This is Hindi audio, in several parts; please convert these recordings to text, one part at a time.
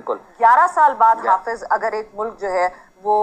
बिल्कुल 11 साल बाद हाफिज अगर एक मुल्क जो है वो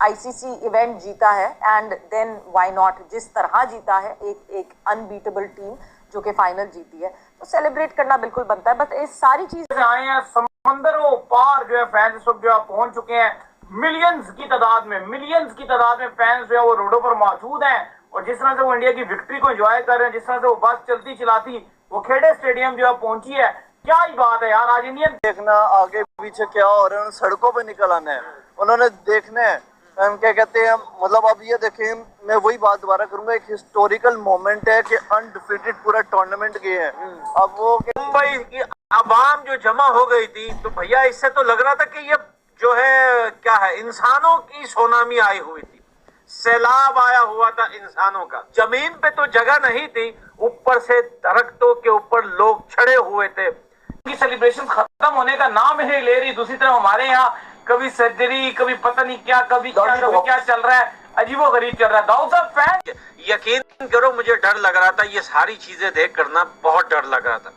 आईसीसी इवेंट जीता है एंड देन व्हाई नॉट, जिस तरह जीता है एक अनबीटेबल टीम जो कि फाइनल जीती है, तो सेलिब्रेट करना बिल्कुल बनता है। बट ये सारी चीजें आए हैं समंदरों पार जो है फैंस इस वक्त जो है पहुंच चुके हैं, मिलियंस की तादाद में फैंस जो है वो रोडों पर मौजूद हैं। और जिस तरह से वो इंडिया की विक्ट्री को एंजॉय कर रहे हैं, जिस तरह से वो बस चलती चलाती वो खेड़े स्टेडियम जो है पहुंची है, क्या ही बात है यार। आज इंडियन देखना आगे पीछे क्या हो रहा है, सड़कों पे निकल आना है, उन्होंने देखना है। क्या कहते हैं, मतलब अब ये देखें, मैं वही बात दोबारा करूंगा, एक हिस्टोरिकल मोमेंट है कि अनडिफीटेड पूरा टूर्नामेंट गए हैं। अब वो मुंबई की आवाम जो जमा हो गई थी, तो भैया इससे तो लग रहा था कि ये जो है क्या है, इंसानों की सुनामी आई हुई थी, सैलाब आया हुआ था इंसानों का। जमीन पे तो जगह नहीं थी, ऊपर से दरख्तों के ऊपर लोग चढ़े हुए थे। की सेलिब्रेशन खत्म होने का नाम ही ले रही। दूसरी तरफ हमारे यहाँ कभी सर्जरी, कभी पता नहीं क्या, कभी क्या चल रहा है, अजीबो गरीब चल रहा है। दाऊद साहब फैन, यकीन करो मुझे डर लग रहा था, ये सारी चीजें देख कर ना बहुत डर लग रहा था,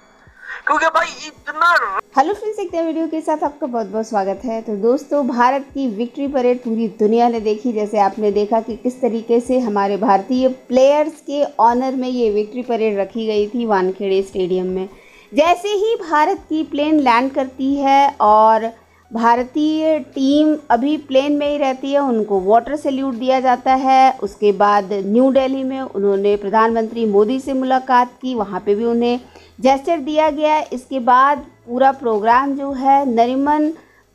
क्योंकि भाई इतना। हेलो फ्रेंड्स, एक नए वीडियो के साथ आपका बहुत बहुत स्वागत है। तो दोस्तों, भारत की विक्ट्री परेड पूरी दुनिया ने देखी। जैसे आपने देखा कि किस तरीके से हमारे भारतीय प्लेयर्स के ऑनर में ये विक्ट्री परेड रखी गई थी वानखेड़े स्टेडियम में। जैसे ही भारत की प्लेन लैंड करती है और भारतीय टीम अभी प्लेन में ही रहती है, उनको वाटर सैल्यूट दिया जाता है। उसके बाद न्यू दिल्ली में उन्होंने प्रधानमंत्री मोदी से मुलाकात की, वहाँ पे भी उन्हें जेस्चर दिया गया। इसके बाद पूरा प्रोग्राम जो है नरीमन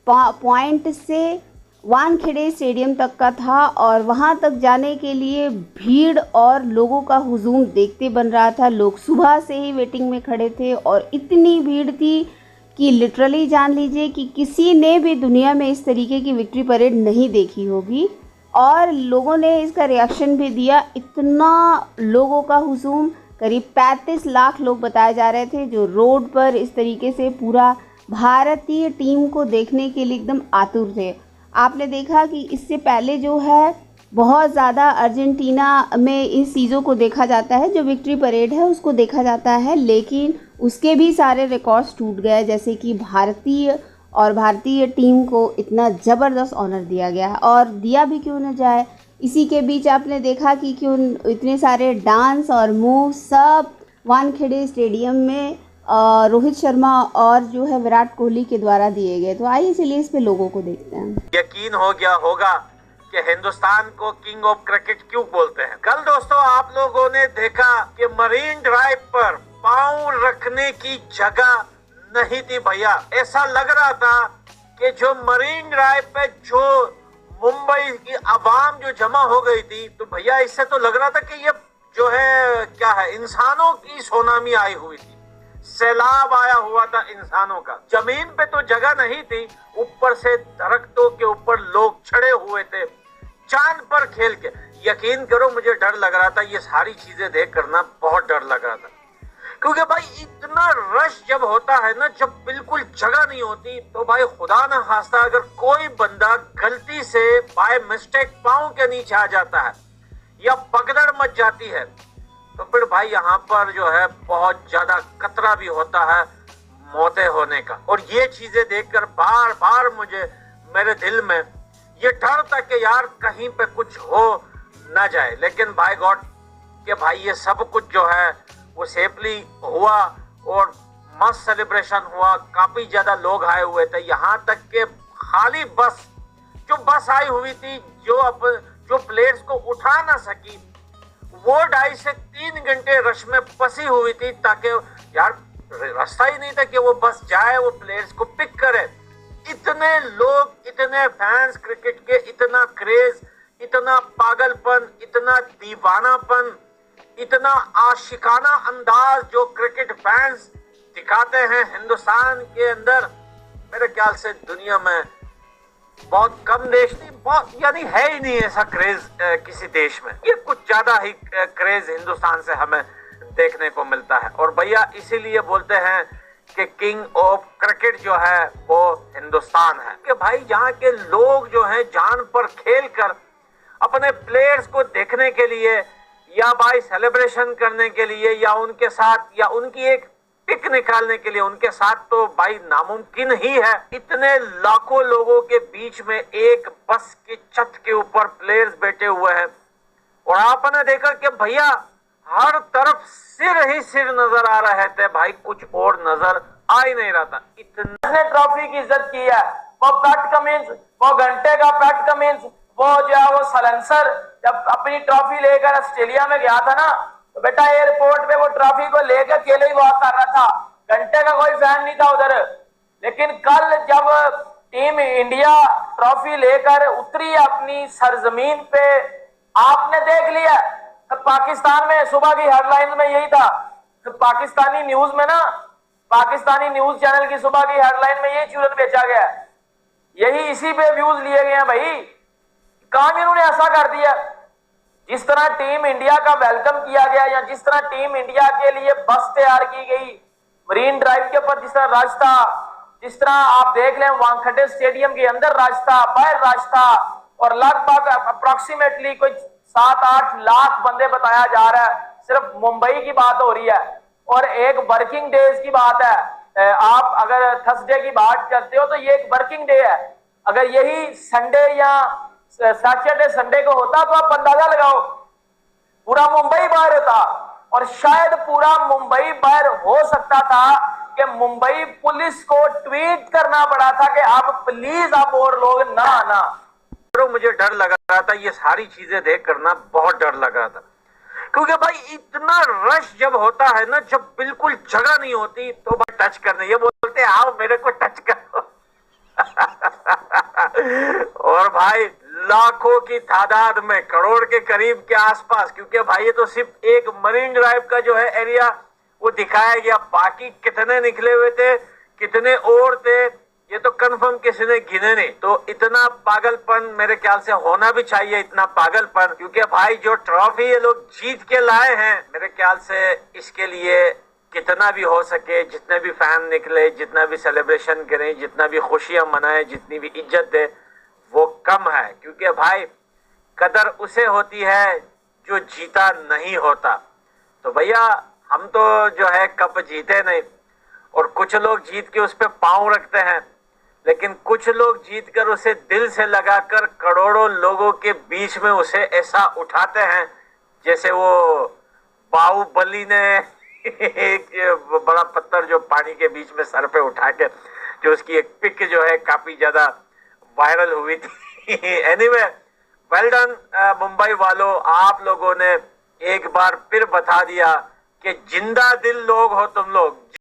पॉइंट से वानखेड़े स्टेडियम तक का था, और वहाँ तक जाने के लिए भीड़ और लोगों का हुजूम देखते बन रहा था। लोग सुबह से ही वेटिंग में खड़े थे और इतनी भीड़ थी कि लिटरली जान लीजिए कि किसी ने भी दुनिया में इस तरीके की विक्ट्री परेड नहीं देखी होगी। और लोगों ने इसका रिएक्शन भी दिया। इतना लोगों का हुजूम, करीब 35 लाख लोग बताए जा रहे थे, जो रोड पर इस तरीके से पूरा भारतीय टीम को देखने के लिए एकदम आतुर थे। आपने देखा कि इससे पहले जो है बहुत ज़्यादा अर्जेंटीना में इस चीज़ों को देखा जाता है, जो विक्ट्री परेड है उसको देखा जाता है, लेकिन उसके भी सारे रिकॉर्ड्स टूट गए। जैसे कि भारतीय टीम को इतना ज़बरदस्त ऑनर दिया गया, और दिया भी क्यों न जाए। इसी के बीच आपने देखा कि क्यों इतने सारे डांस और मूव सब वानखेड़े स्टेडियम में रोहित शर्मा और जो है विराट कोहली के द्वारा दिए गए। तो आइए चलिए इस पे लोगों को देखते हैं। यकीन हो गया होगा कि हिंदुस्तान को किंग ऑफ क्रिकेट क्यों बोलते हैं। कल दोस्तों आप लोगों ने देखा कि मरीन ड्राइव पर पांव रखने की जगह नहीं थी भैया। ऐसा लग रहा था कि जो मरीन ड्राइव पे जो मुंबई की आवाम जो जमा हो गई थी, तो भैया इससे तो लग रहा था कि ये जो है क्या है, इंसानों की सुनामी आई हुई थी, सैलाब आया हुआ था इंसानों का। जमीन पे तो जगह नहीं थी, ऊपर से दरख्तों के ऊपर लोग चढ़े हुए थे, चांद पर खेल के। यकीन करो मुझे डर लग रहा था, ये सारी चीजें देख कर ना बहुत डर लग रहा था, क्योंकि भाई इतना रश जब होता है ना, जब बिल्कुल जगह नहीं होती, तो भाई खुदा ना खास्ता अगर कोई बंदा गलती से बाय मिस्टेक पांव के नीचे आ जाता है या पगदड़ मच जाती है, तो फिर भाई यहाँ पर जो है बहुत ज्यादा खतरा भी होता है मौतें होने का। और ये चीजें देखकर बार बार मुझे मेरे दिल में ये डर था कि यार कहीं पे कुछ हो ना जाए। लेकिन बाय गॉड कि भाई ये सब कुछ जो है वो सेफली हुआ और मस्त सेलिब्रेशन हुआ। काफी ज्यादा लोग आए हुए थे, यहाँ तक के खाली बस आई हुई थी जो प्लेयर्स को उठा ना सकी, वो 2.5 से 3 घंटे रश में फंसी हुई थी, ताकि यार रास्ता ही नहीं था कि वो बस जाए, वो प्लेयर्स को पिक करे। इतने लोग, इतने फैंस क्रिकेट के, इतना क्रेज, इतना पागलपन, इतना दीवानापन, इतना आशिकाना अंदाज जो क्रिकेट फैंस दिखाते हैं हिंदुस्तान के अंदर, मेरे ख्याल से दुनिया में बहुत कम देश नहीं, बहुत यानी है ही नहीं ऐसा क्रेज किसी देश में। ये कुछ ज्यादा ही क्रेज हिंदुस्तान से हमें देखने को मिलता है। और भैया इसीलिए बोलते हैं कि किंग ऑफ क्रिकेट जो है वो हिंदुस्तान है, कि भाई यहाँ के लोग जो हैं जान पर खेल कर अपने प्लेयर्स को देखने के लिए, या भाई सेलिब्रेशन करने के लिए, या उनके साथ, या उनकी एक पिक निकालने के लिए उनके साथ तो भाई नामुमकिन ही है। इतने लाखों लोगों के बीच में एक बस की छत के ऊपर प्लेयर्स बैठे हुए हैं और आपने देखा कि भैया हर तरफ सिर ही सिर नजर आ रहे थे भाई, कुछ और नजर आ ही नहीं रहा था। इतने ट्रॉफी की इज्जत की है, वो पेट कमिंस, वो घंटे का पेट कमिंस, वो जो है वो सलेंसर जब अपनी ट्रॉफी लेकर ऑस्ट्रेलिया में गया था ना, तो बेटा एयरपोर्ट पे वो ट्रॉफी को लेकर अकेले ही वॉक कर रहा था, घंटे का कोई फैन नहीं था उधर। लेकिन कल जब टीम इंडिया ट्रॉफी लेकर उतरी अपनी सरजमीन पे, आपने देख लिया पाकिस्तान में सुबह की हेडलाइंस में यही था, पाकिस्तानी न्यूज में ना, पाकिस्तानी न्यूज चैनल की सुबह की हेडलाइन में यही चूरन बेचा गया, यही इसी पे व्यूज लिए गए हैं भाई। काम इन्होंने ऐसा कर दिया, जिस तरह टीम इंडिया का वेलकम किया गया या जिस तरह टीम इंडिया के लिए बस तैयार की गई, मरीन ड्राइव के ऊपर जिस तरह रश था, जिस तरह आप देख लें वानखेड़े स्टेडियम के अंदर रश था, बाहर रश था, और लगभग अप्रोक्सीमेटली कोई 7-8 लाख बंदे बताया जा रहा है, सिर्फ मुंबई की बात हो रही है। और एक वर्किंग डेज की बात है, आप अगर थर्सडे की बात करते हो तो ये एक वर्किंग डे है, अगर यही संडे या सैटरडे संडे को होता तो आप अंदाजा लगाओ पूरा मुंबई बाहर होता, और शायद पूरा मुंबई बाहर हो सकता था कि मुंबई पुलिस को ट्वीट करना पड़ा था कि आप प्लीज आप और लोग ना आना। मुझे डर लग रहा था, ये सारी चीजें देख करना बहुत डर लग रहा था, क्योंकि भाई इतना रश जब होता है ना, जब बिल्कुल जगह नहीं होती तो भाई टच करने ये बोलते आओ मेरे को टच करो और भाई लाखों की तादाद में, करोड़ के करीब के आसपास, क्योंकि भाई ये तो सिर्फ एक मरीन ड्राइव का जो है एरिया वो दिखाया गया, बाकी कितने निकले हुए थे, कितने और थे, ये तो कंफर्म किसी ने गिने नहीं। तो इतना पागलपन मेरे ख्याल से होना भी चाहिए, इतना पागलपन, क्योंकि भाई जो ट्रॉफी ये लोग जीत के लाए हैं, मेरे ख्याल से इसके लिए कितना भी हो सके, जितने भी फैन निकले, जितना भी सेलिब्रेशन करें, जितना भी खुशियां मनाएं, जितनी भी इज्जत दे, वो कम है। क्योंकि भाई कदर उसे होती है जो जीता नहीं होता। तो भैया हम तो जो है कप जीते नहीं, और कुछ लोग जीत के उस पर पांव रखते हैं, लेकिन कुछ लोग जीतकर उसे दिल से लगाकर करोड़ों लोगों के बीच में उसे ऐसा उठाते हैं जैसे वो बाहुबली ने एक बड़ा पत्थर जो पानी के बीच में सर पे उठा के, जो उसकी एक पिक जो है काफी ज्यादा वायरल हुई थी। एनीवे, वेल डन मुंबई वालों, आप लोगों ने एक बार फिर बता दिया कि जिंदा दिल लोग हो तुम लोग।